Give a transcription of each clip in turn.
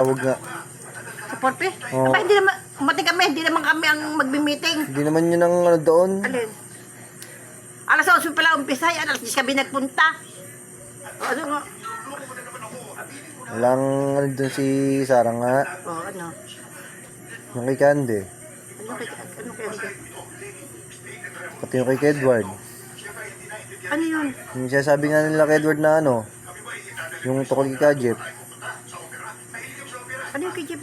Tawag nga. Sa Porpe? Oo. Aba, hindi naman kami ang magbi-meeting. Hindi naman yun ang ano doon. Alin? Alas 11 pala umpisa, yan, alas 10 kami nagpunta. Ano nga? Walang ano doon si Sarah nga. Ano? Yung kay Candy. Ano kaya? Pati yung kay Edward. Ano yun? Yung sinasabi nga nila kay Edward na ano. Yung tukol kay Kajip. Ano yung kay Jeep?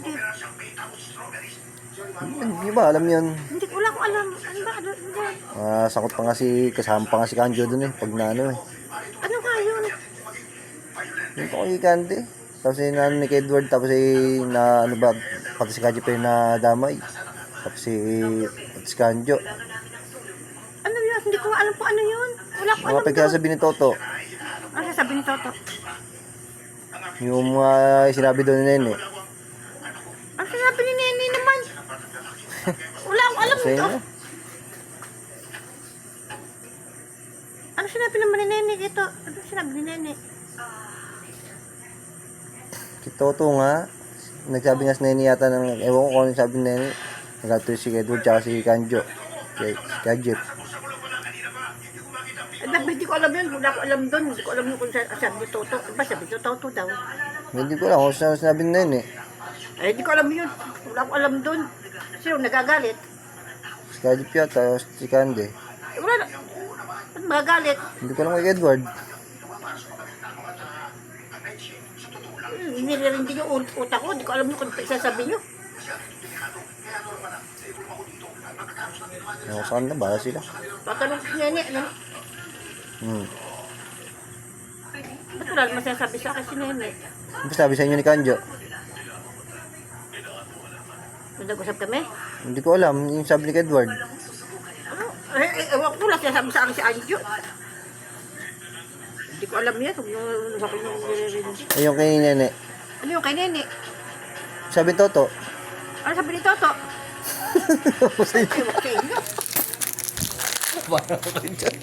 Hindi ba alam yun? Hindi ko wala ko alam. Ano ba? Hindi. Sakot pa nga kasama pa nga si Kanjo doon eh. Pag na ano eh. Ano nga yun? Yung tukol kay Candy. Tapos yung ano ni kay Edward. Tapos na ano ba. Pati si Kajip yung nadamay. Tapos si Kanjo. Ano yun? Hindi ko alam kung ano yun. Wala ko alam Mga pagkasabi ni Toto. Ano sabi ni Toto? Yung sinabi doon ni Nene. Ano sinabi ni Nene naman? Wala akong alam Sa ito. inyo. Ano sinabi naman ni Nene ito? Ano sinabi ni Nene? Si Toto nga. Nagsabi nga si Nene yata ng ewan ko kung ano sabi ni Nene. Nagatuloy si Edward tsaka si Kanjo. Si Kajip. Hindi ko alam yun. Wala ko alam doon. Hindi ko alam yung kung sabi ni Toto. Ba sabi ni Toto daw? Hindi ko lang kung sinabi ni Nene. Hindi ko alam yun. Wala ko alam doon. Sino nagagalit? Si Kajip yata. Si Candy. Wala na. Ba't magagalit? Hindi ko lang kay Edward. Nilirindi yung utak ko. Hindi ko alam yung kung sasabi nyo. Saan na ba sila? Tatanong si Nene. Ano? Ba't wala naman sinasabi sa akin si Nene? Ano sabi sa inyo ni Kanjo? Nag-usap kami? Hindi ko alam. Yung sabi ni Edward. Ano? Ewan ko lang sinasabi sa akin si Anjo. Hindi ko alam yan. Kung yung nilirindi. Yung kay Nene. Ano yung kay Nene? Sabi ni Toto. Ano sabi ni Toto? Sa inyo. Ewan ko sa inyo. Parang ako dyan.